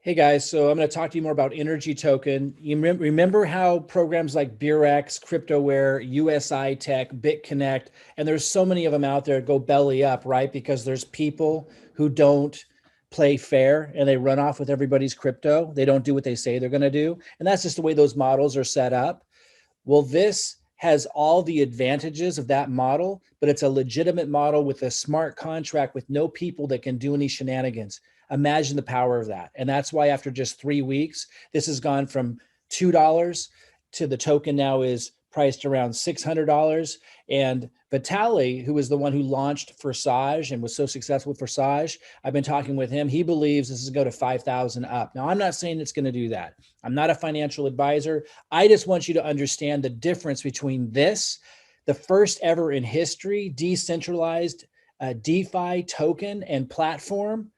Hey guys, so I'm going to talk to you more about Energy Token. You remember how programs like Beurax, CryptoWare, USI Tech, BitConnect, and there's so many of them out there go belly up, right? Because there's people who don't play fair and they run off with everybody's crypto. They don't do what they say they're going to do. And that's just the way those models are set up. Well, this has all the advantages of that model, but it's a legitimate model with a smart contract with no people that can do any shenanigans. Imagine the power of that. And that's why after just 3 weeks, this has gone from $2 to the token now is priced around $600. And Vitaly, who was the one who launched Forsage and was so successful with Forsage, I've been talking with him. He believes this is going to go to 5,000 up. Now, I'm not saying it's going to do that. I'm not a financial advisor. I just want you to understand the difference between this, the first ever in history, decentralized DeFi token and platform,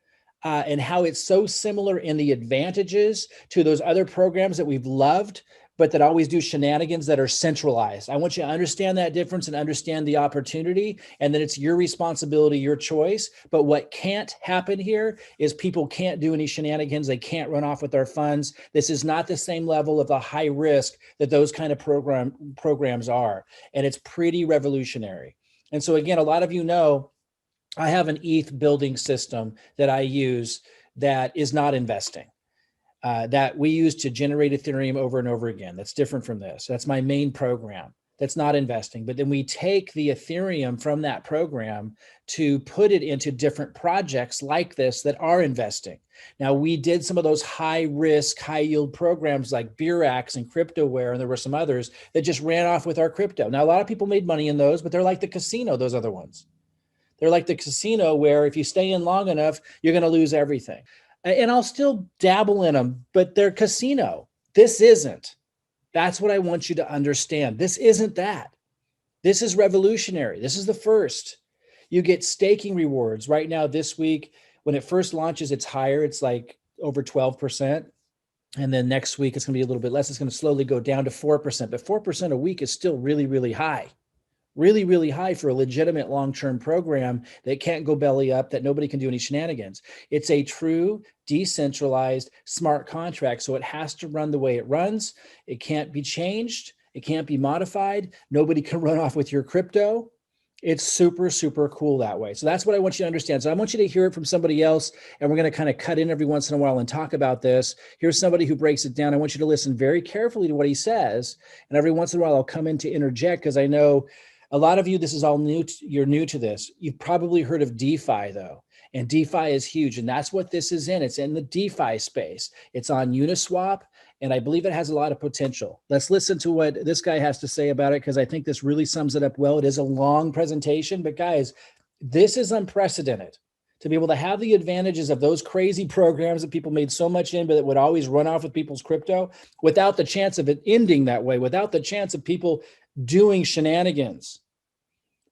and how it's so similar in the advantages to those other programs that we've loved, but that always do shenanigans that are centralized. I want you to understand that difference and understand the opportunity, and that it's your responsibility, your choice. But what can't happen here is people can't do any shenanigans. They can't run off with our funds. This is not the same level of the high risk that those kind of programs are. And it's pretty revolutionary. And so again, a lot of you know, I have an ETH building system that I use that is not investing, that we use to generate Ethereum over and over again. That's different from this. That's my main program. That's not investing. But then we take the Ethereum from that program to put it into different projects like this that are investing. Now, we did some of those high risk, high yield programs like Beurax and CryptoWare, and there were some others that just ran off with our crypto. Now, a lot of people made money in those, but they're like the casino, those other ones. They're like the casino where if you stay in long enough, you're going to lose everything. And I'll still dabble in them, but they're casino. This isn't. That's what I want you to understand. This isn't that. This is revolutionary. This is the first. You get staking rewards. Right now, this week, when it first launches, it's higher. It's like over 12%. And then next week, it's going to be a little bit less. It's going to slowly go down to 4%. But 4% a week is still really, really high. Really, really high for a legitimate long-term program that can't go belly up, that nobody can do any shenanigans. It's a true decentralized smart contract. So it has to run the way it runs. It can't be changed. It can't be modified. Nobody can run off with your crypto. It's super, super cool that way. So that's what I want you to understand. So I want you to hear it from somebody else, and we're going to kind of cut in every once in a while and talk about this. Here's somebody who breaks it down. I want you to listen very carefully to what he says. And every once in a while, I'll come in to interject because I know a lot of you, this is all new. You're new to this. You've probably heard of DeFi though. And DeFi is huge. And that's what this is in. It's in the DeFi space. It's on Uniswap. And I believe it has a lot of potential. Let's listen to what this guy has to say about it, because I think this really sums it up well. It is a long presentation, but guys, this is unprecedented. To be able to have the advantages of those crazy programs that people made so much in, but that would always run off with people's crypto without the chance of it ending that way, without the chance of people doing shenanigans.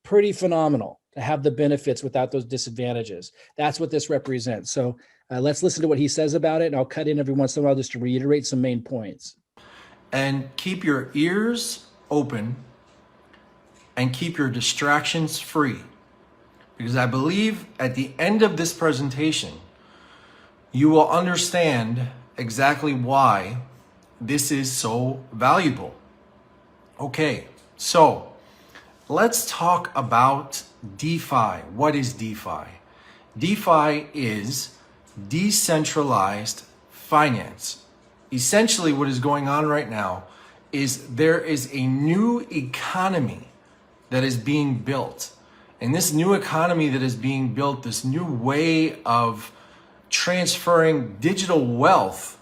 Pretty phenomenal to have the benefits without those disadvantages. That's what this represents. So let's listen to what he says about it, and I'll cut in every once in a while just to reiterate some main points. And keep your ears open and keep your distractions free. Because I believe at the end of this presentation, you will understand exactly why this is so valuable. Okay, so let's talk about DeFi. What is DeFi? DeFi is decentralized finance. Essentially, what is going on right now is there is a new economy that is being built. And this new economy that is being built, this new way of transferring digital wealth,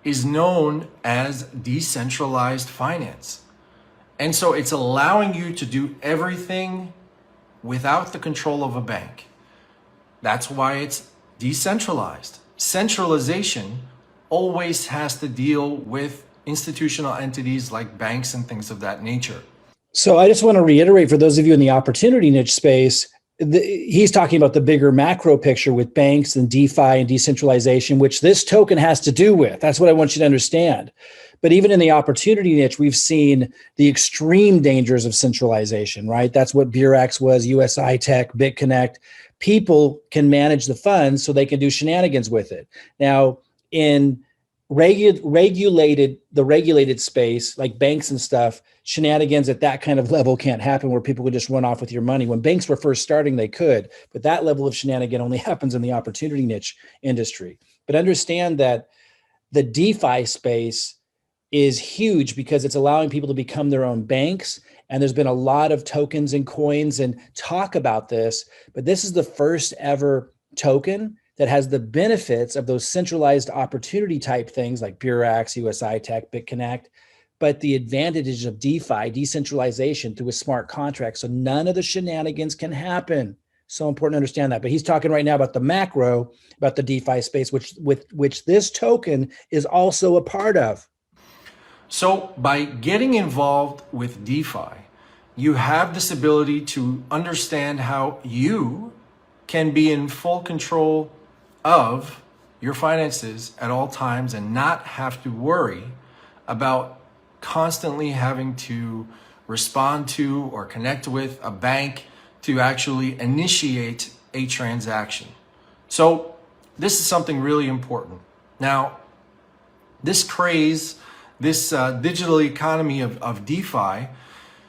is known as decentralized finance. And so it's allowing you to do everything without the control of a bank. That's why it's decentralized. Centralization always has to deal with institutional entities like banks and things of that nature. So I just want to reiterate for those of you in the opportunity niche space, he's talking about the bigger macro picture with banks and DeFi and decentralization, which this token has to do with. That's what I want you to understand. But even in the opportunity niche, we've seen the extreme dangers of centralization, right? That's what Beurax was, USI Tech, BitConnect. people can manage the funds so they can do shenanigans with it. Now, in regulated space like banks and stuff, shenanigans at that kind of level can't happen where people could just run off with your money. When banks were first starting, they could, but that level of shenanigan only happens in the opportunity niche industry. But understand that the DeFi space is huge because it's allowing people to become their own banks. And there's been a lot of tokens and coins and talk about this, but this is the first ever token that has the benefits of those centralized opportunity type things like Beurax, USI Tech, BitConnect, but the advantages of DeFi, decentralization through a smart contract. So none of the shenanigans can happen. So important to understand that. But he's talking right now about the macro, about the DeFi space, which this token is also a part of. So by getting involved with DeFi, you have this ability to understand how you can be in full control of your finances at all times and not have to worry about constantly having to respond to or connect with a bank to actually initiate a transaction. So this is something really important. Now, this craze, this digital economy of DeFi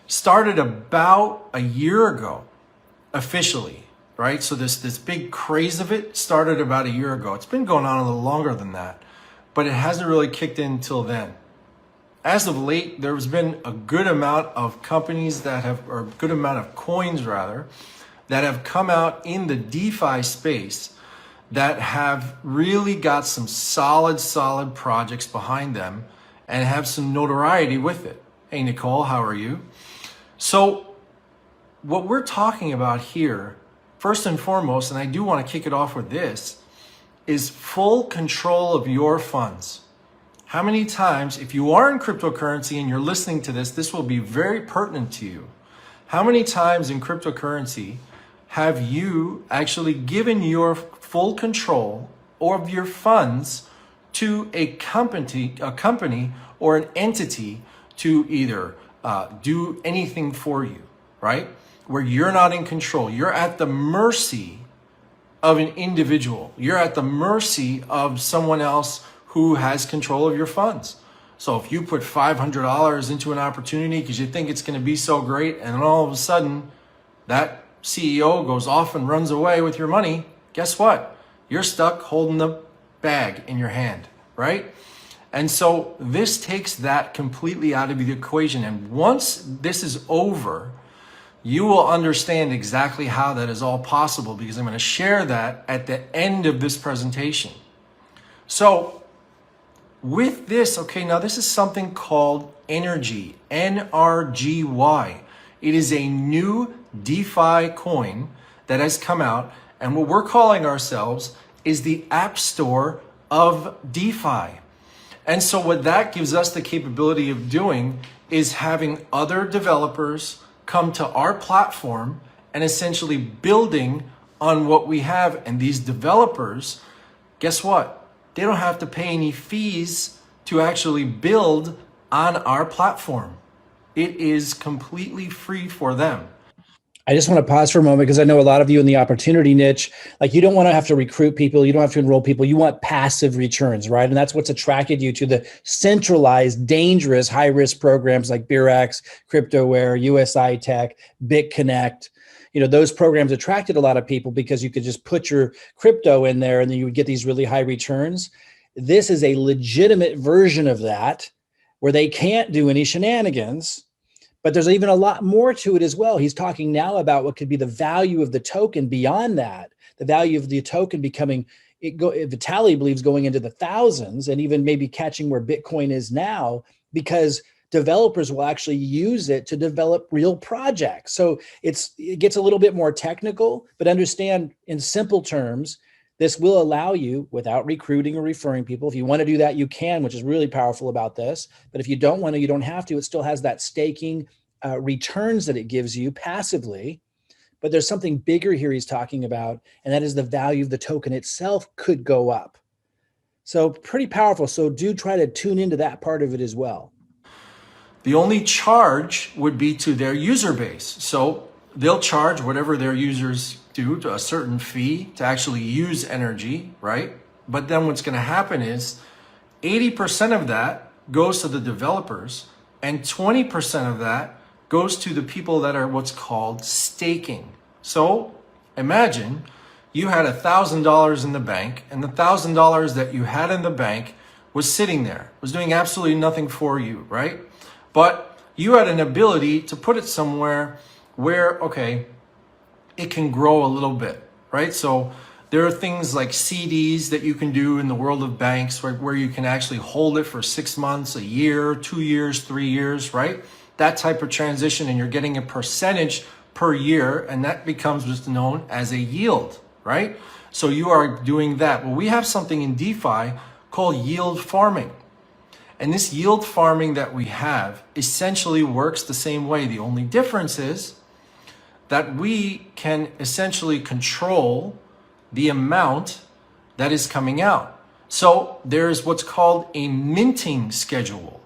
started about a year ago, officially, right? So this big craze of it started about a year ago. It's been going on a little longer than that, but it hasn't really kicked in until then. As of late, there's been a good amount of companies that have, or a good amount of coins rather, that have come out in the DeFi space that have really got some solid projects behind them and have some notoriety with it. Hey, Nicole, how are you? So what we're talking about here, first and foremost, and I do want to kick it off with this, is full control of your funds. How many times, if you are in cryptocurrency and you're listening to this, this will be very pertinent to you. How many times in cryptocurrency have you actually given your full control of your funds to a company or an entity to either do anything for you, right? Where you're not in control. You're at the mercy of an individual. You're at the mercy of someone else who has control of your funds. So if you put $500 into an opportunity because you think it's going to be so great, and then all of a sudden that CEO goes off and runs away with your money, guess what? You're stuck holding the bag in your hand, right? And so this takes that completely out of the equation. And once this is over, you will understand exactly how that is all possible, because I'm going to share that at the end of this presentation. So with this, okay, now this is something called NRGY, NRGY. It is a new DeFi coin that has come out, and what we're calling ourselves is the App Store of DeFi. And so what that gives us the capability of doing is having other developers come to our platform and essentially building on what we have. And these developers, guess what? They don't have to pay any fees to actually build on our platform. It is completely free for them. I just want to pause for a moment because I know a lot of you in the opportunity niche, like you don't want to have to recruit people. You don't have to enroll people. You want passive returns, right? And that's what's attracted you to the centralized, dangerous, high-risk programs like Beurax, CryptoWare, USI Tech, BitConnect. You know, those programs attracted a lot of people because you could just put your crypto in there and then you would get these really high returns. This is a legitimate version of that where they can't do any shenanigans. But there's even a lot more to it as well. He's talking now about what could be the value of the token beyond that. The value of the token becoming, Vitaly believes, going into the thousands and even maybe catching where Bitcoin is now, because developers will actually use it to develop real projects. So it gets a little bit more technical, but understand in simple terms, this will allow you, without recruiting or referring people, if you want to do that, you can, which is really powerful about this. But if you don't want to, you don't have to. It still has that staking returns that it gives you passively. But there's something bigger here he's talking about, and that is the value of the token itself could go up. So pretty powerful. So do try to tune into that part of it as well. The only charge would be to their user base. So they'll charge whatever their users do, to a certain fee to actually use NRGY, right? But then what's going to happen is 80% of that goes to the developers and 20% of that goes to the people that are what's called staking. So imagine you had $1,000 in the bank, and the $1,000 that you had in the bank was sitting there, was doing absolutely nothing for you, right? But you had an ability to put it somewhere where, okay, it can grow a little bit, right? So there are things like CDs that you can do in the world of banks, right, where you can actually hold it for 6 months, a year, 2 years, 3 years, right? That type of transition, and you're getting a percentage per year, and that becomes what's known as a yield, right? So you are doing that. Well, we have something in DeFi called yield farming. And this yield farming that we have essentially works the same way. The only difference is that we can essentially control the amount that is coming out. So there's what's called a minting schedule.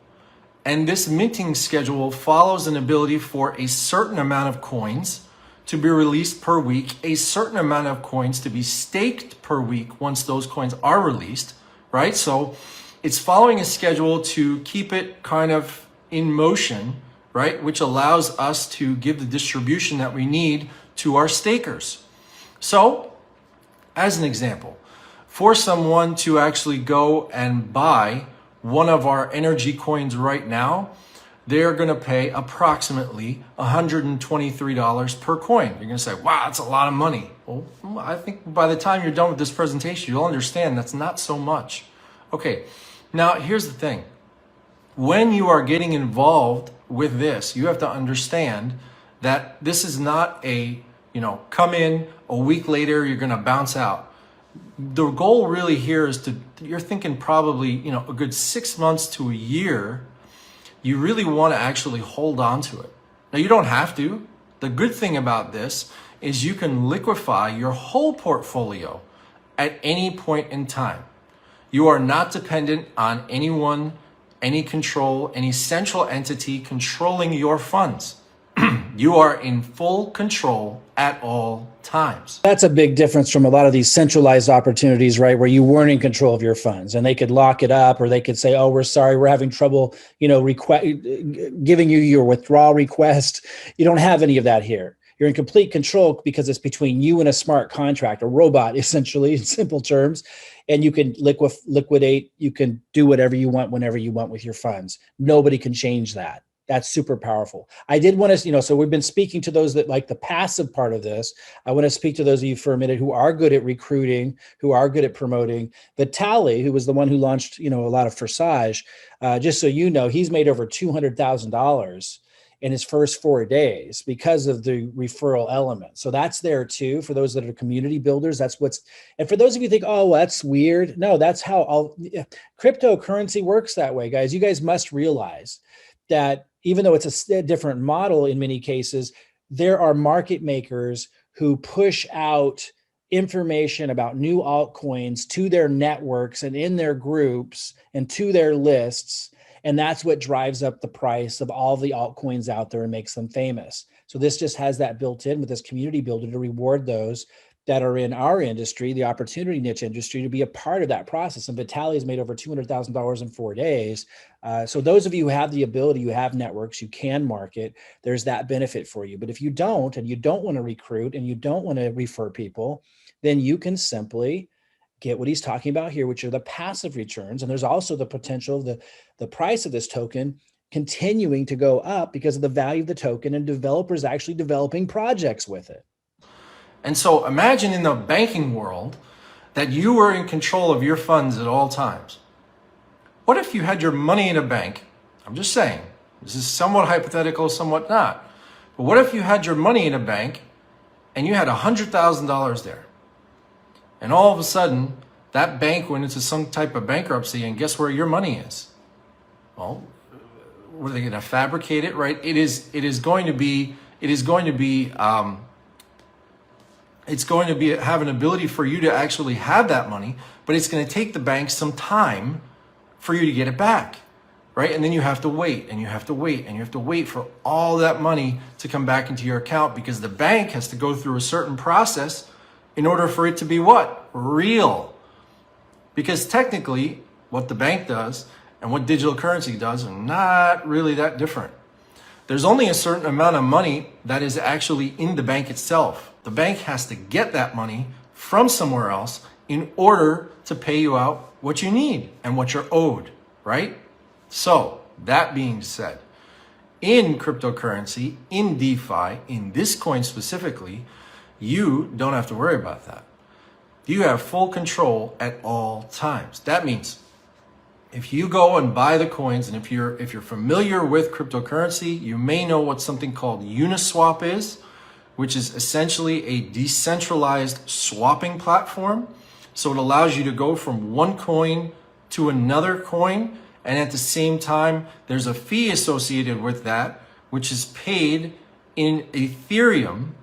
And this minting schedule follows an ability for a certain amount of coins to be released per week, a certain amount of coins to be staked per week once those coins are released, right? So it's following a schedule to keep it kind of in motion, right? Which allows us to give the distribution that we need to our stakers. So, as an example, for someone to actually go and buy one of our NRGY coins right now, they're going to pay approximately $123 per coin. You're going to say, wow, that's a lot of money. Well, I think by the time you're done with this presentation, you'll understand that's not so much. Okay, now here's the thing. When you are getting involved with this, you have to understand that this is not a, come in a week later, you're going to bounce out. The goal really here is you're thinking probably, a good 6 months to a year. You really want to actually hold on to it. Now, you don't have to. The good thing about this is you can liquefy your whole portfolio at any point in time. You are not dependent on anyone, any control, any central entity controlling your funds. You are in full control at all times. That's a big difference from a lot of these centralized opportunities, right? Where you weren't in control of your funds and they could lock it up, or they could say, oh, we're sorry, we're having trouble, giving you your withdrawal request. You don't have any of that here. You're in complete control because it's between you and a smart contract, a robot, essentially, in simple terms. And you can liquidate, you can do whatever you want, whenever you want with your funds. Nobody can change that. That's super powerful. I did want to, so we've been speaking to those that like the passive part of this. I want to speak to those of you for a minute who are good at recruiting, who are good at promoting. Vitaly, who was the one who launched, a lot of Forsage, just so you know, he's made over $200,000 in his first 4 days because of the referral element. So that's there too, for those that are community builders. And for those of you who think, oh, well, that's weird. No, that's how cryptocurrency works that way, guys. You guys must realize that even though it's a different model in many cases, there are market makers who push out information about new altcoins to their networks and in their groups and to their lists. And that's what drives up the price of all the altcoins out there and makes them famous. So this just has that built in with this community builder to reward those that are in our industry, the opportunity niche industry, to be a part of that process. And Vitaly has made over $200,000 in 4 days. So those of you who have the ability, you have networks, you can market, there's that benefit for you. But if you don't, and you don't want to recruit and you don't want to refer people, then you can simply get what he's talking about here, which are the passive returns. And there's also the potential of the price of this token continuing to go up because of the value of the token and developers actually developing projects with it. And so imagine in the banking world that you were in control of your funds at all times. What if you had your money in a bank? I'm just saying, this is somewhat hypothetical, somewhat not. But what if you had your money in a bank and you had $100,000 there? And all of a sudden, that bank went into some type of bankruptcy, and guess where your money is? Well, were they going to fabricate it, right? It's going to have an ability for you to actually have that money, but it's going to take the bank some time for you to get it back. right? And then you have to wait and you have to wait and you have to wait for all that money to come back into your account, because the bank has to go through a certain process in order for it to be what? Real. Because technically, what the bank does and what digital currency does are not really that different. There's only a certain amount of money that is actually in the bank itself. The bank has to get that money from somewhere else in order to pay you out what you need and what you're owed, right? So, that being said, in cryptocurrency, in DeFi, in this coin specifically, you don't have to worry about that. You have full control at all times. That means if you go and buy the coins, and if you're familiar with cryptocurrency, you may know what something called Uniswap is, which is essentially a decentralized swapping platform. So it allows you to go from one coin to another coin, and at the same time, there's a fee associated with that, which is paid in Ethereum,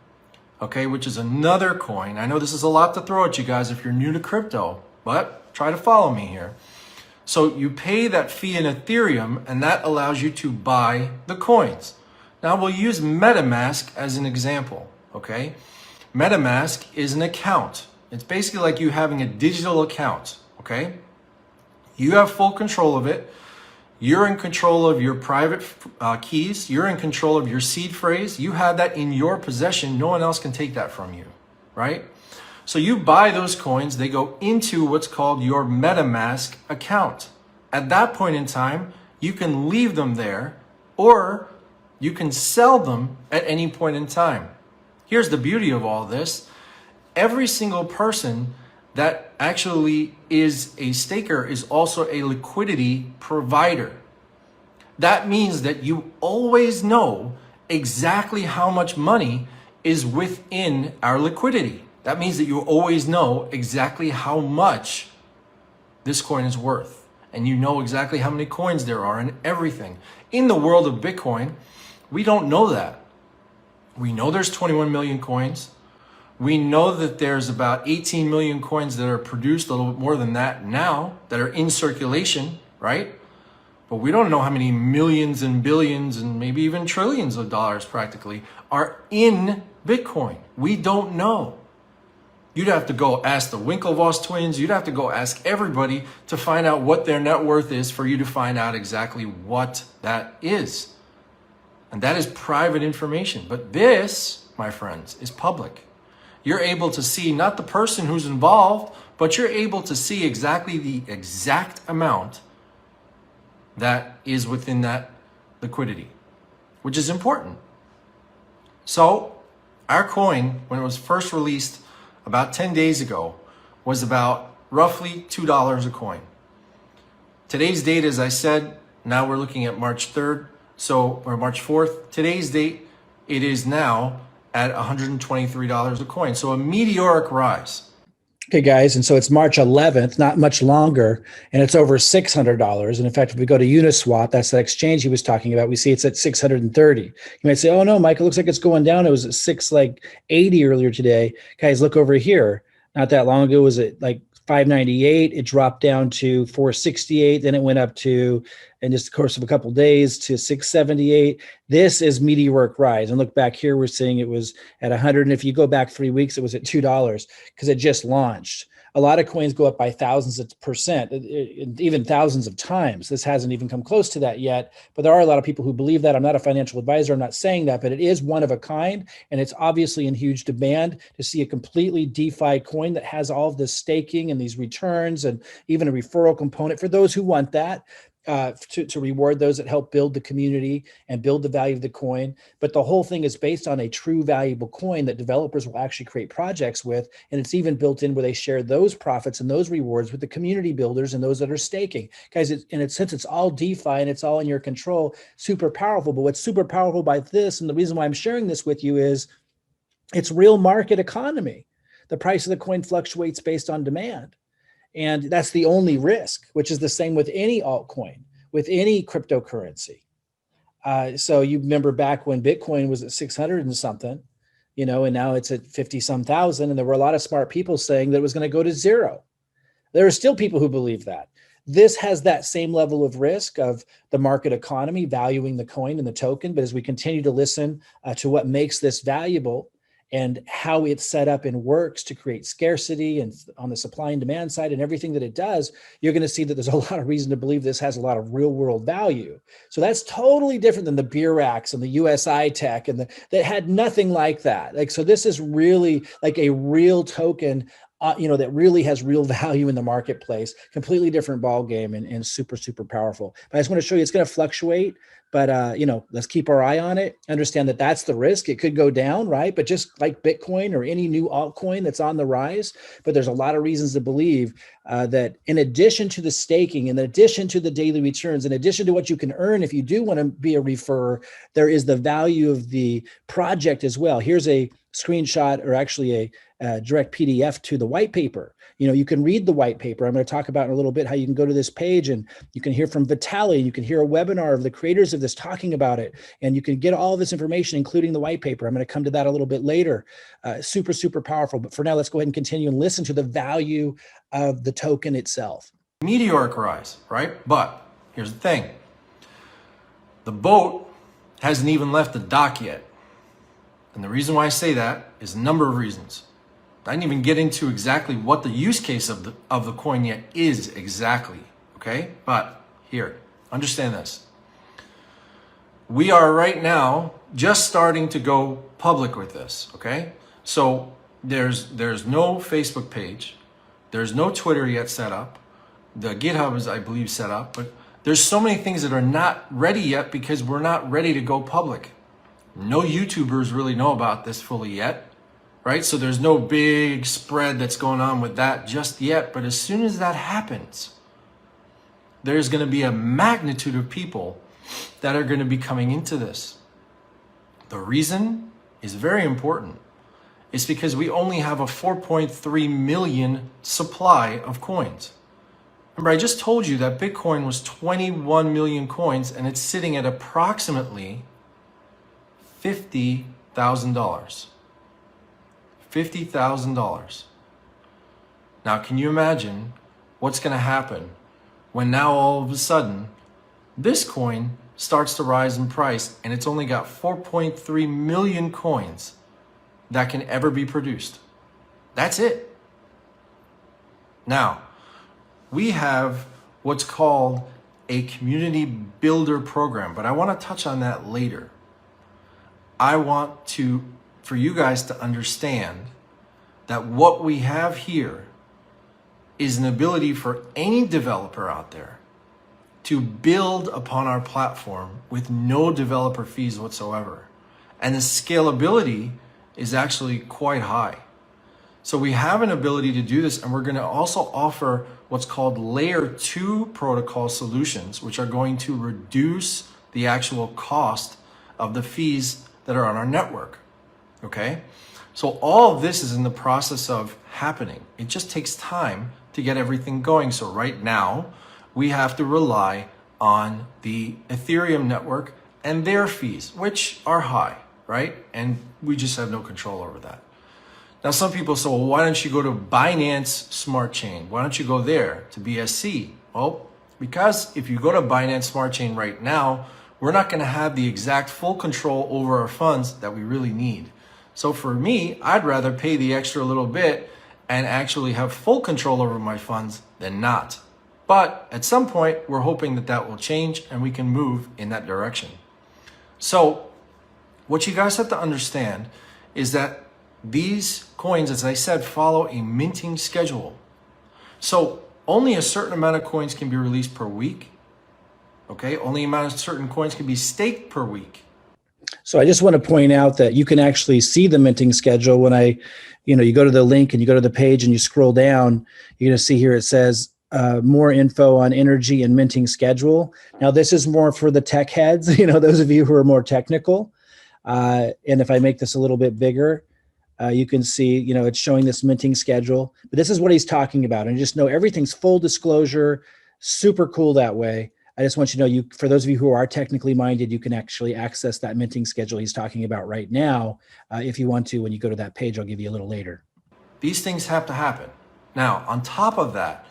okay, which is another coin. I know this is a lot to throw at you guys if you're new to crypto, but try to follow me here. So you pay that fee in Ethereum, and that allows you to buy the coins. Now we'll use MetaMask as an example, okay? MetaMask is an account. It's basically like you having a digital account, okay? You have full control of it. You're in control of your private keys. You're in control of your seed phrase. You have that in your possession. No one else can take that from you, right? So you buy those coins, they go into what's called your MetaMask account. At that point in time, you can leave them there, or you can sell them at any point in time. Here's the beauty of all this. Every single person that actually is a staker is also a liquidity provider. That means that you always know exactly how much money is within our liquidity. That means that you always know exactly how much this coin is worth. And you know exactly how many coins there are and everything. In the world of Bitcoin, we don't know that. We know there's 21 million coins. We know that there's about 18 million coins that are produced, a little bit more than that now, that are in circulation, right? But we don't know how many millions and billions and maybe even trillions of dollars practically are in Bitcoin. We don't know. You'd have to go ask the Winklevoss twins. You'd have to go ask everybody to find out what their net worth is for you to find out exactly what that is. And that is private information. But this, my friends, is public. You're able to see not the person who's involved, but you're able to see exactly the exact amount that is within that liquidity, which is important. So our coin, when it was first released about 10 days ago, was about roughly $2 a coin. Today's date, as I said, now we're looking at March 3rd, or March 4th. Today's date, it is now at $123 a coin. So a meteoric rise. Okay, guys. And so it's March 11th, not much longer, and it's over $600. And in fact, if we go to Uniswap, that's the exchange he was talking about, we see it's at 630. You might say, oh no, Mike, it looks like it's going down. It was at 680 earlier today. Guys, look over here. Not that long ago, it was at like 598. It dropped down to 468. Then it went up to, in just the course of a couple of days, to 678. This is meteoric rise. And look back here, we're seeing it was at 100. And if you go back 3 weeks, it was at $2 because it just launched. A lot of coins go up by thousands of percent, even thousands of times. This hasn't even come close to that yet, but there are a lot of people who believe that. I'm not a financial advisor. I'm not saying that, but it is one of a kind, and it's obviously in huge demand to see a completely DeFi coin that has all of this staking and these returns and even a referral component for those who want that. To reward those that help build the community and build the value of the coin. But the whole thing is based on a true valuable coin that developers will actually create projects with. And it's even built in where they share those profits and those rewards with the community builders and those that are staking. Guys, since it's all DeFi and it's all in your control, super powerful. But what's super powerful by this, and the reason why I'm sharing this with you, is it's real market economy. The price of the coin fluctuates based on demand. And that's the only risk, which is the same with any altcoin, with any cryptocurrency. So you remember back when Bitcoin was at 600 and something, and now it's at 50 some thousand. And there were a lot of smart people saying that it was going to go to zero. There are still people who believe that. this has that same level of risk of the market economy valuing the coin and the token. But as we continue to listen to what makes this valuable and how it's set up and works to create scarcity and on the supply and demand side and everything that it does, you're going to see that there's a lot of reason to believe this has a lot of real world value. So that's totally different than the Beurax and the USI tech that had nothing like that. Like, so this is really like a real token, that really has real value in the marketplace. Completely different ball game and super, super powerful. But I just want to show you it's going to fluctuate. But, let's keep our eye on it. Understand that that's the risk. It could go down, right? But just like Bitcoin or any new altcoin that's on the rise, but there's a lot of reasons to believe that in addition to the staking, in addition to the daily returns, in addition to what you can earn if you do want to be a referrer, there is the value of the project as well. Here's a screenshot, or actually a direct PDF to the white paper. You can read the white paper. I'm going to talk about in a little bit how you can go to this page and you can hear from Vitaly. You can hear a webinar of the creators of this talking about it. And you can get all this information, including the white paper. I'm going to come to that a little bit later. Super, super powerful. But for now, let's go ahead and continue and listen to the value of the token itself. Meteoric rise, right? But here's the thing. The boat hasn't even left the dock yet. And the reason why I say that is a number of reasons. I didn't even get into exactly what the use case of the coin yet is exactly, okay? But here, understand this. We are right now just starting to go public with this, okay? So there's no Facebook page. There's no Twitter yet set up. The GitHub is, I believe, set up. But there's so many things that are not ready yet because we're not ready to go public. No YouTubers really know about this fully yet. Right? So there's no big spread that's going on with that just yet. But as soon as that happens, there's going to be a magnitude of people that are going to be coming into this. The reason is very important. It's because we only have a 4.3 million supply of coins. Remember, I just told you that Bitcoin was 21 million coins and it's sitting at approximately $50,000. $50,000. Now, can you imagine what's going to happen when now all of a sudden this coin starts to rise in price and it's only got 4.3 million coins that can ever be produced? That's it. Now, we have what's called a community builder program, but I want to touch on that later. I want for you guys to understand that what we have here is an ability for any developer out there to build upon our platform with no developer fees whatsoever. And the scalability is actually quite high. So we have an ability to do this, and we're going to also offer what's called layer 2 protocol solutions, which are going to reduce the actual cost of the fees that are on our network. Okay? So all of this is in the process of happening. It just takes time to get everything going. So right now, we have to rely on the Ethereum network and their fees, which are high, right? And we just have no control over that. Now, some people say, well, why don't you go to Binance Smart Chain? Why don't you go there to BSC? Well, because if you go to Binance Smart Chain right now, we're not going to have the exact full control over our funds that we really need. So for me, I'd rather pay the extra little bit and actually have full control over my funds than not. But at some point, we're hoping that that will change and we can move in that direction. So what you guys have to understand is that these coins, as I said, follow a minting schedule. So only a certain amount of coins can be released per week. Okay, only amount of certain coins can be staked per week. So I just want to point out that you can actually see the minting schedule when you go to the link and you go to the page and you scroll down, you're going to see here it says more info on NRGY and minting schedule. Now this is more for the tech heads, those of you who are more technical. And if I make this a little bit bigger, you can see, it's showing this minting schedule. But this is what he's talking about. And just know everything's full disclosure, super cool that way. I just want you to know, for those of you who are technically minded, you can actually access that minting schedule he's talking about right now. If you want to, when you go to that page, I'll give you a little later. These things have to happen. Now, on top of that,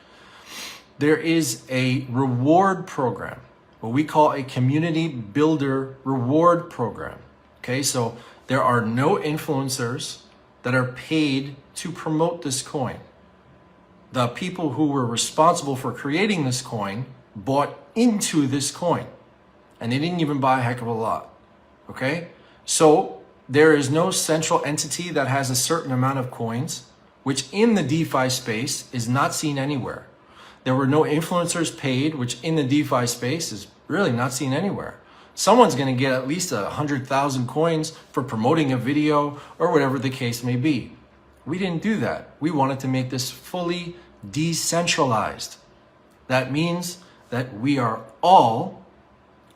there is a reward program, what we call a community builder reward program. Okay, so there are no influencers that are paid to promote this coin. The people who were responsible for creating this coin bought into this coin, and they didn't even buy a heck of a lot. Okay, so there is no central entity that has a certain amount of coins, which in the DeFi space is not seen anywhere. There were no influencers paid, which in the DeFi space is really not seen anywhere. Someone's going to get at least 100,000 coins for promoting a video or whatever the case may be. We didn't do that. We wanted to make this fully decentralized. That means that we are all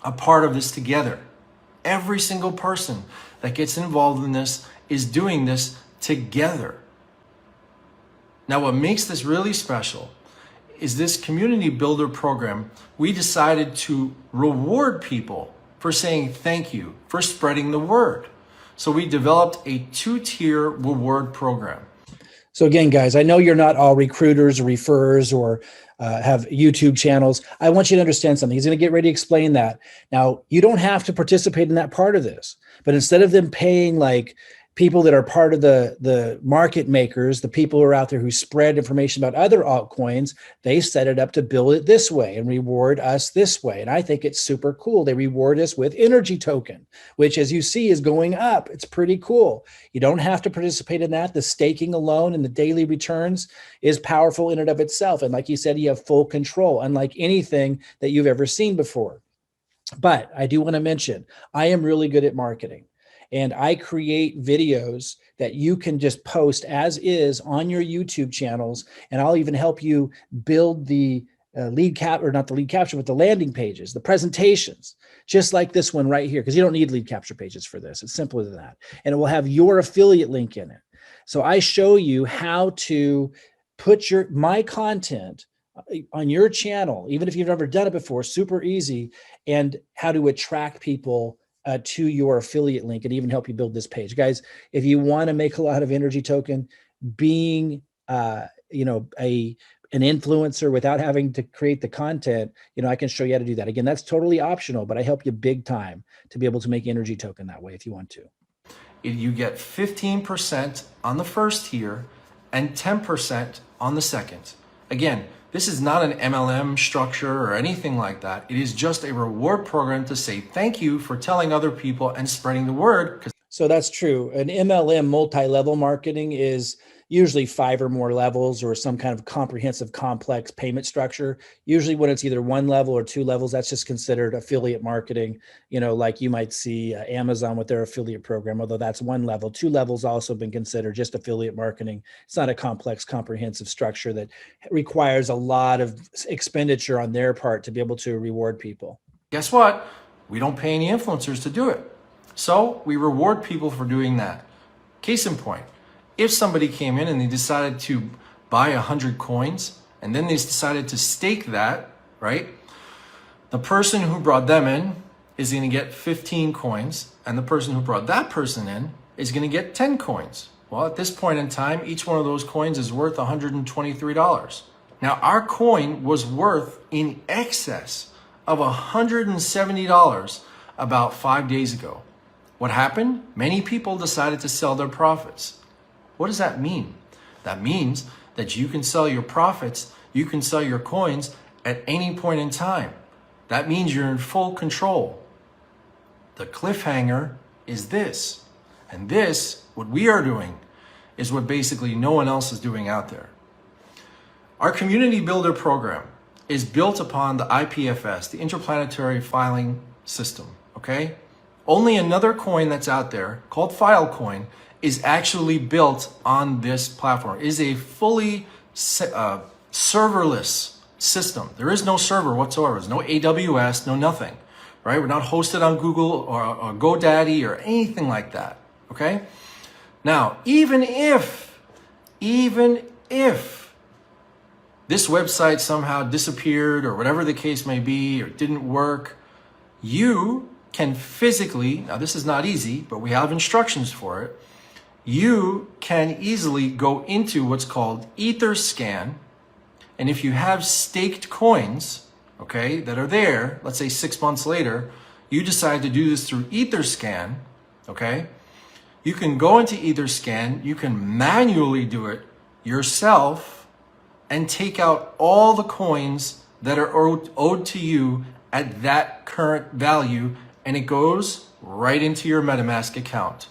a part of this together. Every single person that gets involved in this is doing this together. Now, what makes this really special is this community builder program. We decided to reward people for saying thank you, for spreading the word. So we developed a 2-tier reward program. So again, guys, I know you're not all recruiters or referrers or have YouTube channels. I want you to understand something. He's going to get ready to explain that. Now, you don't have to participate in that part of this, but instead of them paying like people that are part of the market makers, the people who are out there who spread information about other altcoins, they set it up to build it this way and reward us this way. And I think it's super cool. They reward us with energy token, which as you see is going up. It's pretty cool. You don't have to participate in that. The staking alone and the daily returns is powerful in and of itself. And like you said, you have full control, unlike anything that you've ever seen before. But I do want to mention, I am really good at marketing. And I create videos that you can just post as is on your YouTube channels. And I'll even help you build the not the lead capture, but the landing pages, the presentations, just like this one right here, because you don't need lead capture pages for this. It's simpler than that. And it will have your affiliate link in it. So I show you how to put my content on your channel, even if you've never done it before, super easy, and how to attract people to your affiliate link and even help you build this page. Guys, if you want to make a lot of energy token, being an influencer without having to create the content, I can show you how to do that. Again, that's totally optional, but I help you big time to be able to make energy token that way if you want to. You get 15% on the first tier and 10% on the second. Again, this is not an MLM structure or anything like that. It is just a reward program to say thank you for telling other people and spreading the word. So that's true. An MLM, multi-level marketing, is usually 5 or more levels or some kind of comprehensive complex payment structure. Usually when it's either 1 level or 2 levels, that's just considered affiliate marketing. Like you might see Amazon with their affiliate program, although that's 1 level. 2 levels also been considered just affiliate marketing. It's not a complex, comprehensive structure that requires a lot of expenditure on their part to be able to reward people. Guess what? We don't pay any influencers to do it. So we reward people for doing that. Case in point, if somebody came in and they decided to buy 100 coins and then they decided to stake that, right? The person who brought them in is going to get 15 coins and the person who brought that person in is going to get 10 coins. Well, at this point in time, each one of those coins is worth $123. Now, our coin was worth in excess of $170 about 5 days ago. What happened? Many people decided to sell their profits. What does that mean? That means that you can sell your profits, you can sell your coins at any point in time. That means you're in full control. The cliffhanger is this. And this, what we are doing, is what basically no one else is doing out there. Our community builder program is built upon the IPFS, the Interplanetary Filing System, okay? Only another coin that's out there called Filecoin is actually built on this platform. It is a fully serverless system. There is no server whatsoever. There's no AWS, no nothing, right? We're not hosted on Google or GoDaddy or anything like that, okay? Now, even if this website somehow disappeared or whatever the case may be or didn't work, you can physically, now this is not easy, but we have instructions for it. You can easily go into what's called Etherscan And if you have staked coins, okay, that are there, let's say 6 months later, you decide to do this through Etherscan, okay, you can go into Etherscan, you can manually do it yourself and take out all the coins that are owed to you at that current value, and it goes right into your MetaMask account.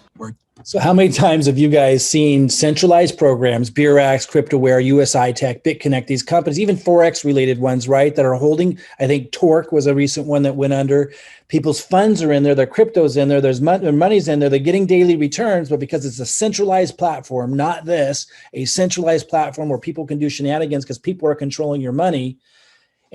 So how many times have you guys seen centralized programs, Beurax, CryptoWare, USI Tech, BitConnect, these companies, even Forex related ones, right, that are holding, I think Torque was a recent one that went under. People's funds are in there, their crypto's in there, their money's in there, they're getting daily returns, but because it's a centralized platform, not this, a centralized platform where people can do shenanigans because people are controlling your money,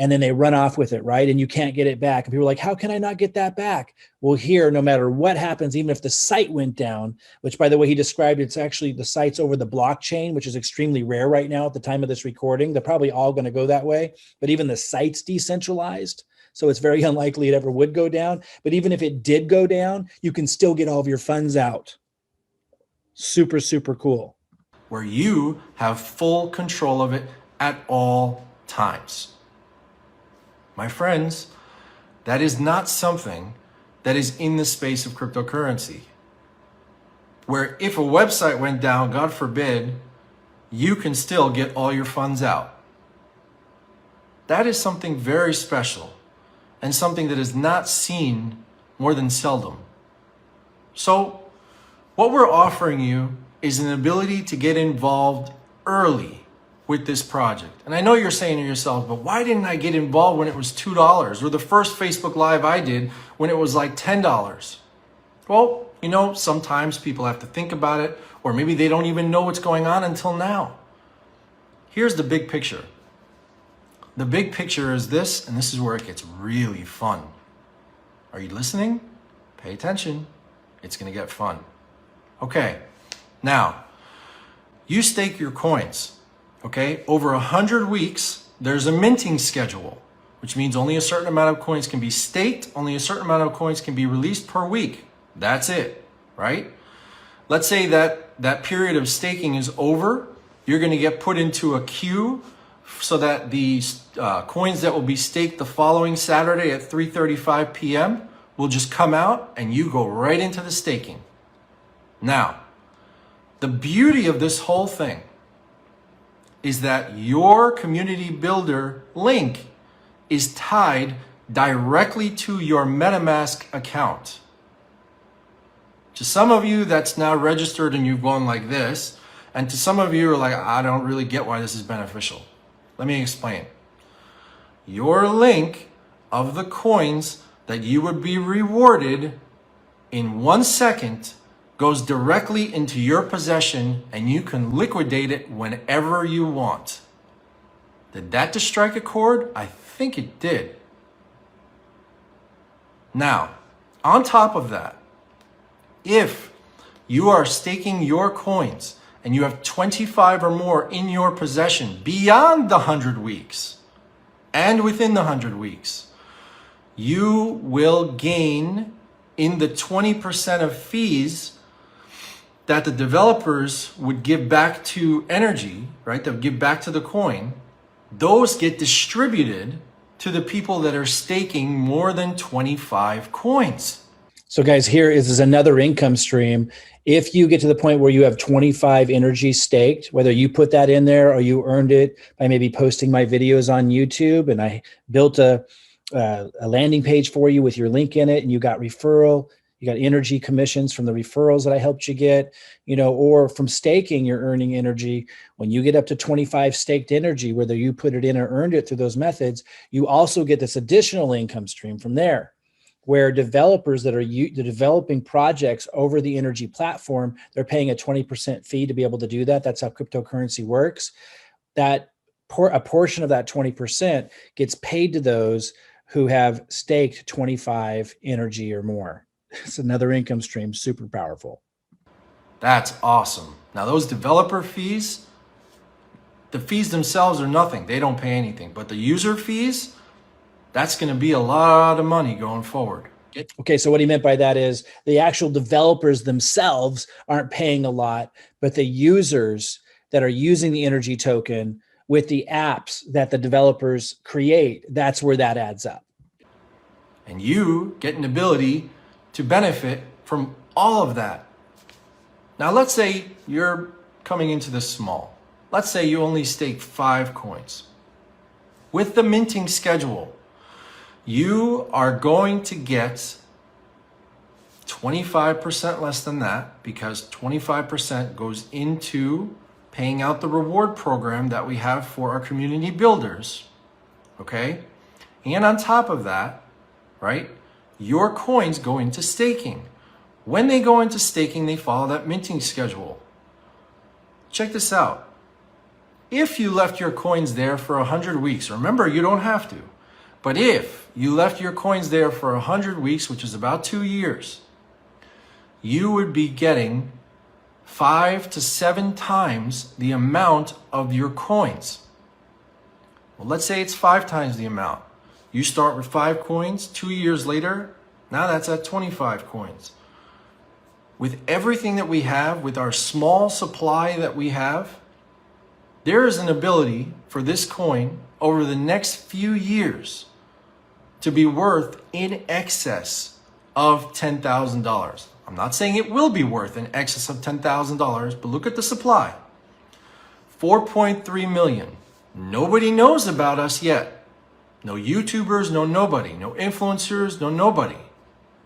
and then they run off with it, right? And you can't get it back. And people are like, how can I not get that back? Well, here, no matter what happens, even if the site went down, which by the way, he described, it's actually the site's over the blockchain, which is extremely rare right now at the time of this recording. They're probably all going to go that way, but even the site's decentralized. So it's very unlikely it ever would go down. But even if it did go down, you can still get all of your funds out. Super, super cool. Where you have full control of it at all times. My friends, that is not something that is in the space of cryptocurrency. Where if a website went down, God forbid, you can still get all your funds out. That is something very special and something that is not seen more than seldom. So what we're offering you is an ability to get involved early with this project. And I know you're saying to yourself, but why didn't I get involved when it was $2? Or the first Facebook Live I did when it was like $10? Well, you know, sometimes people have to think about it, or maybe they don't even know what's going on until now. Here's the big picture. The big picture is this, and this is where it gets really fun. Are you listening? Pay attention. It's gonna get fun. Okay, now, you stake your coins. Okay, over 100 weeks, there's a minting schedule, which means only a certain amount of coins can be staked, only a certain amount of coins can be released per week. That's it, right? Let's say that that period of staking is over. You're going to get put into a queue so that the coins that will be staked the following Saturday at 3:35 p.m. will just come out and you go right into the staking. Now, the beauty of this whole thing is that your community builder link is tied directly to your MetaMask account. To some of you, that's now registered and you've gone like this. And to some of you are like, I don't really get why this is beneficial. Let me explain. Your link of the coins that you would be rewarded in 1 second goes directly into your possession and you can liquidate it whenever you want. Did that just strike a chord? I think it did. Now, on top of that, if you are staking your coins and you have 25 or more in your possession beyond the 100 weeks and within the 100 weeks, you will gain in the 20% of fees that the developers would give back to NRGY, right? They'll give back to the coin. Those get distributed to the people that are staking more than 25 coins. So guys, here is another income stream. If you get to the point where you have 25 NRGY staked, whether you put that in there or you earned it by maybe posting my videos on YouTube, and I built a landing page for you with your link in it, and you got referral, you got NRGY commissions from the referrals that I helped you get, you know, or from staking, you're earning NRGY. When you get up to 25 staked NRGY, whether you put it in or earned it through those methods, you also get this additional income stream from there, where developers that are developing projects over the NRGY platform, they're paying a 20% fee to be able to do that. That's how cryptocurrency works. That a portion of that 20% gets paid to those who have staked 25 NRGY or more. It's another income stream, super powerful. That's awesome. Now those developer fees, the fees themselves are nothing. They don't pay anything. But the user fees, that's going to be a lot of money going forward. Okay, so what he meant by that is the actual developers themselves aren't paying a lot, but the users that are using the NRGY token with the apps that the developers create, that's where that adds up. And you get an ability to benefit from all of that. Now, let's say you're coming into this small. Let's say you only stake 5 coins. With the minting schedule, you are going to get 25% less than that, because 25% goes into paying out the reward program that we have for our community builders. Okay? And on top of that, right, your coins go into staking. When they go into staking, they follow that minting schedule. Check this out. If you left your coins there for 100 weeks, remember, you don't have to, but if you left your coins there for 100 weeks, which is about 2 years, you would be getting 5 to 7 times the amount of your coins. Well, let's say it's 5 times the amount. You start with 5 coins, 2 years later, now that's at 25 coins. With everything that we have, with our small supply that we have, there is an ability for this coin over the next few years to be worth in excess of $10,000. I'm not saying it will be worth in excess of $10,000, but look at the supply. 4.3 million. Nobody knows about us yet. No YouTubers, no nobody. No influencers, no nobody.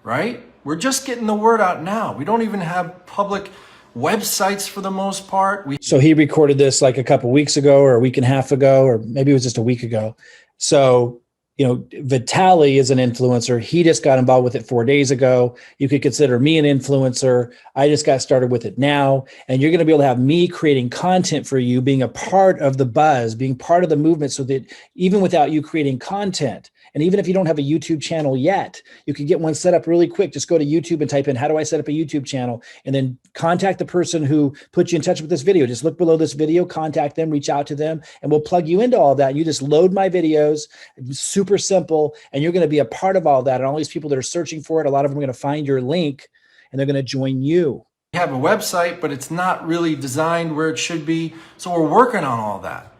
Right? We're just getting the word out now. We don't even have public websites for the most part. So he recorded this like a couple weeks ago or a week and a half ago, or maybe it was just a week ago. So, you know, Vitaly is an influencer. He just got involved with it 4 days ago. You could consider me an influencer. I just got started with it now. And you're going to be able to have me creating content for you, being a part of the buzz, being part of the movement, so that even without you creating content, and even if you don't have a YouTube channel yet, you can get one set up really quick. Just go to YouTube and type in, how do I set up a YouTube channel? And then contact the person who put you in touch with this video. Just look below this video, contact them, reach out to them, and we'll plug you into all that. You just load my videos. It's super simple. And you're going to be a part of all that. And all these people that are searching for it, a lot of them are going to find your link and they're going to join you. We have a website, but it's not really designed where it should be. So we're working on all that.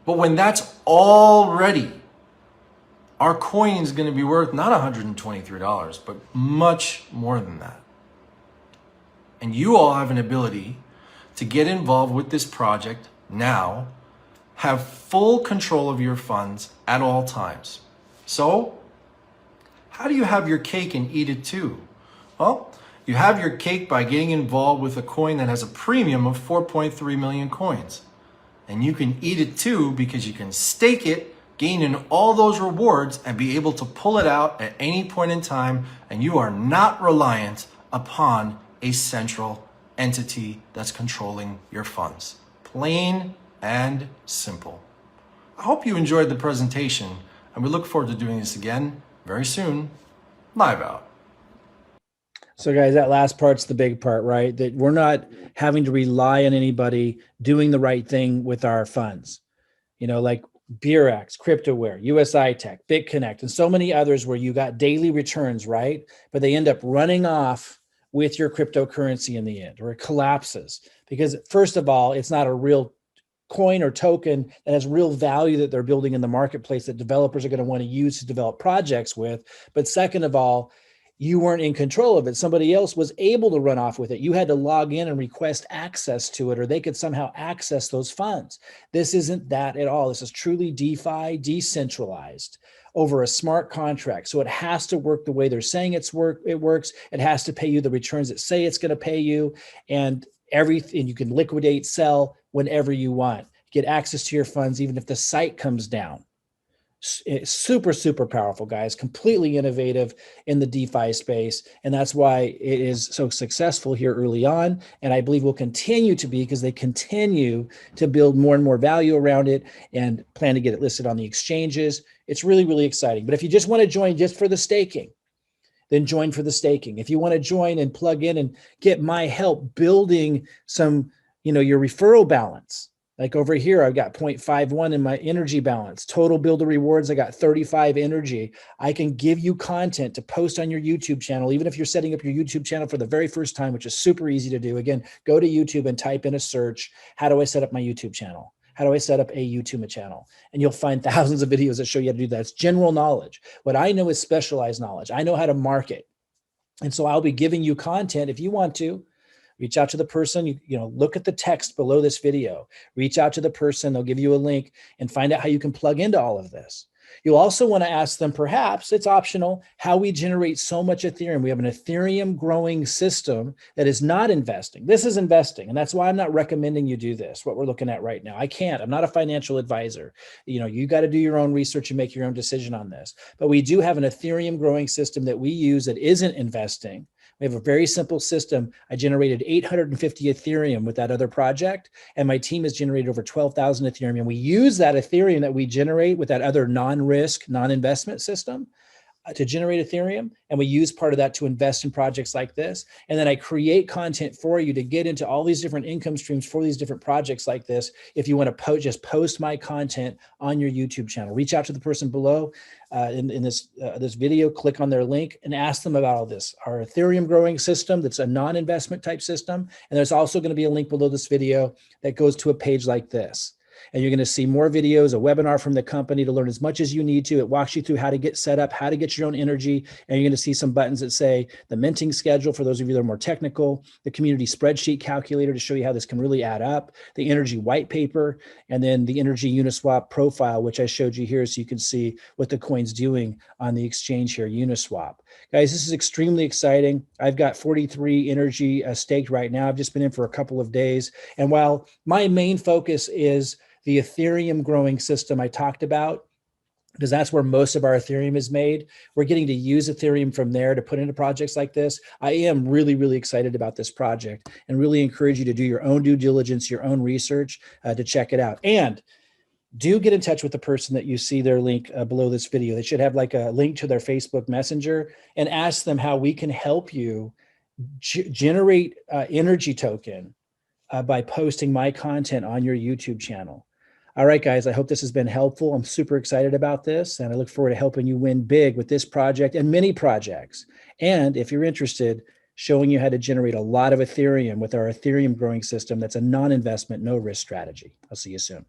But when that's all ready, our coin is going to be worth not $123, but much more than that. And you all have an ability to get involved with this project now, have full control of your funds at all times. So, how do you have your cake and eat it too? Well, you have your cake by getting involved with a coin that has a premium of 4.3 million coins. And you can eat it too because you can stake it, gain in all those rewards, and be able to pull it out at any point in time, and you are not reliant upon a central entity that's controlling your funds. Plain and simple. I hope you enjoyed the presentation, and we look forward to doing this again very soon. Live out. So guys, that last part's the big part, right? That we're not having to rely on anybody doing the right thing with our funds. You know, like Beurax, Cryptoware, USI Tech, BitConnect, and so many others where you got daily returns, right? But they end up running off with your cryptocurrency in the end, or it collapses. Because first of all, it's not a real coin or token that has real value that they're building in the marketplace that developers are going to want to use to develop projects with. But second of all, you weren't in control of it. Somebody else was able to run off with it. You had to log in and request access to it, or they could somehow access those funds. This isn't that at all. This is truly DeFi, decentralized, over a smart contract. So it has to work the way they're saying it works. It has to pay you the returns that say it's going to pay you, and everything. You can liquidate, sell whenever you want. Get access to your funds, even if the site comes down. It's super, super powerful, guys, completely innovative in the DeFi space. And that's why it is so successful here early on. And I believe will continue to be, because they continue to build more and more value around it and plan to get it listed on the exchanges. It's really, really exciting. But if you just want to join just for the staking, then join for the staking. If you want to join and plug in and get my help building some, your referral balance. Like over here, I've got 0.51 in my energy balance. Total builder rewards, I got 35 energy. I can give you content to post on your YouTube channel, even if you're setting up your YouTube channel for the very first time, which is super easy to do. Again, go to YouTube and type in a search, how do I set up my YouTube channel? How do I set up a YouTube channel? And you'll find thousands of videos that show you how to do that. It's general knowledge. What I know is specialized knowledge. I know how to market. And so I'll be giving you content. If you want to, reach out to the person, look at the text below this video, reach out to the person, they'll give you a link and find out how you can plug into all of this. You'll also want to ask them, perhaps it's optional, how we generate so much Ethereum. We have an Ethereum growing system that is not investing. This is investing. And that's why I'm not recommending you do this, what we're looking at right now. I can't, I'm not a financial advisor. You got to do your own research and make your own decision on this. But we do have an Ethereum growing system that we use that isn't investing. We have a very simple system. I generated 850 Ethereum with that other project, and my team has generated over 12,000 Ethereum. And we use that Ethereum that we generate with that other non-risk, non-investment system to generate Ethereum. And we use part of that to invest in projects like this. And then I create content for you to get into all these different income streams for these different projects like this. If you want to just post my content on your YouTube channel, reach out to the person below in this video, click on their link and ask them about all this. Our Ethereum growing system, that's a non-investment type system. And there's also going to be a link below this video that goes to a page like this. And you're going to see more videos, a webinar from the company to learn as much as you need to. It walks you through how to get set up, how to get your own energy. And you're going to see some buttons that say the minting schedule for those of you that are more technical, the community spreadsheet calculator to show you how this can really add up, the energy white paper, and then the energy Uniswap profile, which I showed you here so you can see what the coin's doing on the exchange here, Uniswap. Guys, this is extremely exciting. I've got 43 energy staked right now. I've just been in for a couple of days. And while my main focus is the Ethereum growing system I talked about, because that's where most of our Ethereum is made, we're getting to use Ethereum from there to put into projects like this. I am really, really excited about this project and really encourage you to do your own due diligence, your own research to check it out. And do get in touch with the person that you see their link below this video. They should have like a link to their Facebook Messenger, and ask them how we can help you generate energy token by posting my content on your YouTube channel. All right, guys, I hope this has been helpful. I'm super excited about this, and I look forward to helping you win big with this project and many projects. And if you're interested, showing you how to generate a lot of Ethereum with our Ethereum growing system that's a non-investment, no risk strategy. I'll see you soon.